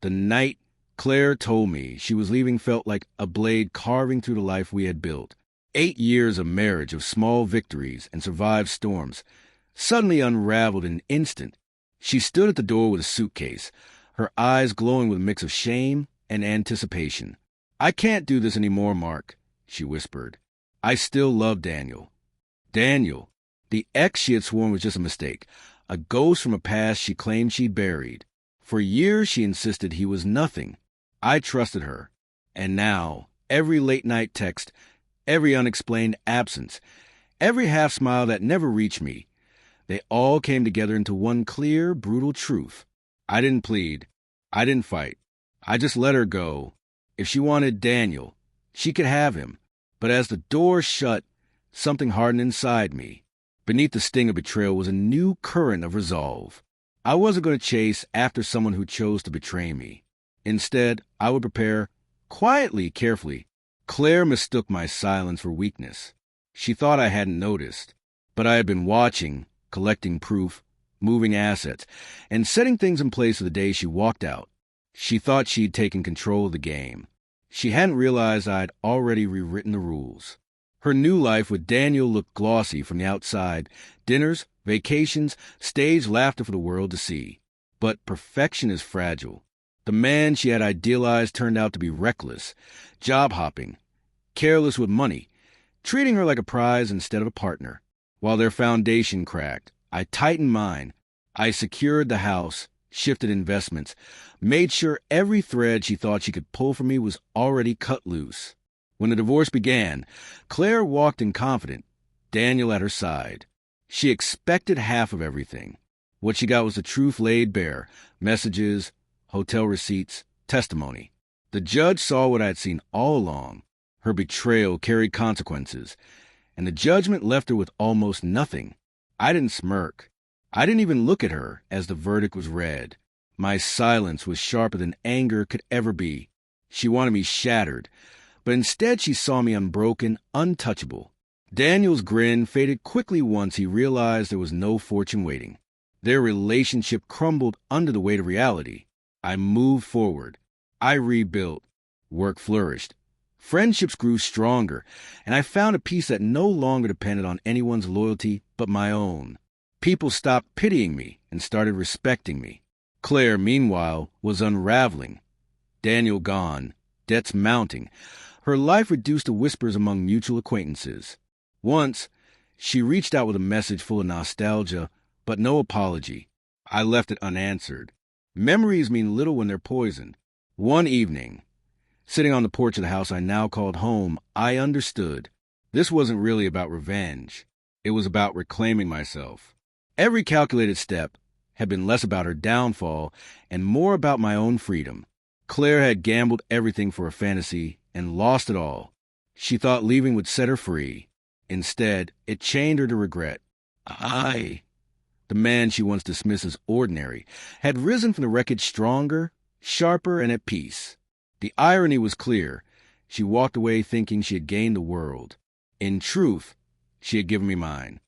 The night Claire told me she was leaving felt like a blade carving through the life we had built. 8 years of marriage, of small victories and survived storms, suddenly unraveled in an instant. She stood at the door with a suitcase, her eyes glowing with a mix of shame and anticipation. "I can't do this anymore, Mark," she whispered. "I still love Daniel." Daniel, the ex she had sworn was just a mistake, a ghost from a past she claimed she'd buried. For years she insisted he was nothing. I trusted her. And now, every late-night text, every unexplained absence, every half-smile that never reached me, they all came together into one clear, brutal truth. I didn't plead. I didn't fight. I just let her go. If she wanted Daniel, she could have him. But as the door shut, something hardened inside me. Beneath the sting of betrayal was a new current of resolve. I wasn't going to chase after someone who chose to betray me. Instead, I would prepare, quietly, carefully. Claire mistook my silence for weakness. She thought I hadn't noticed. But I had been watching, collecting proof, moving assets, and setting things in place for the day she walked out. She thought she'd taken control of the game. She hadn't realized I'd already rewritten the rules. Her new life with Daniel looked glossy from the outside. Dinners, vacations, stage laughter for the world to see. But perfection is fragile. The man she had idealized turned out to be reckless, job-hopping, careless with money, treating her like a prize instead of a partner. While their foundation cracked, I tightened mine. I secured the house, shifted investments, made sure every thread she thought she could pull from me was already cut loose. When the divorce began, Claire walked in confident, Daniel at her side. She expected half of everything. What she got was the truth laid bare: messages, hotel receipts, testimony. The judge saw what I had seen all along. Her betrayal carried consequences, and the judgment left her with almost nothing. I didn't smirk. I didn't even look at her as the verdict was read. My silence was sharper than anger could ever be. She wanted me shattered, but instead she saw me unbroken, untouchable. Daniel's grin faded quickly once he realized there was no fortune waiting. Their relationship crumbled under the weight of reality. I moved forward. I rebuilt. Work flourished. Friendships grew stronger, and I found a peace that no longer depended on anyone's loyalty but my own. People stopped pitying me and started respecting me. Claire, meanwhile, was unraveling. Daniel gone, debts mounting, her life reduced to whispers among mutual acquaintances. Once, she reached out with a message full of nostalgia, but no apology. I left it unanswered. Memories mean little when they're poisoned. One evening, sitting on the porch of the house I now called home, I understood. This wasn't really about revenge. It was about reclaiming myself. Every calculated step had been less about her downfall and more about my own freedom. Claire had gambled everything for a fantasy and lost it all. She thought leaving would set her free. Instead, it chained her to regret. I, the man she once dismissed as ordinary, had risen from the wreckage stronger, sharper, and at peace. The irony was clear. She walked away thinking she had gained the world. In truth, she had given me mine.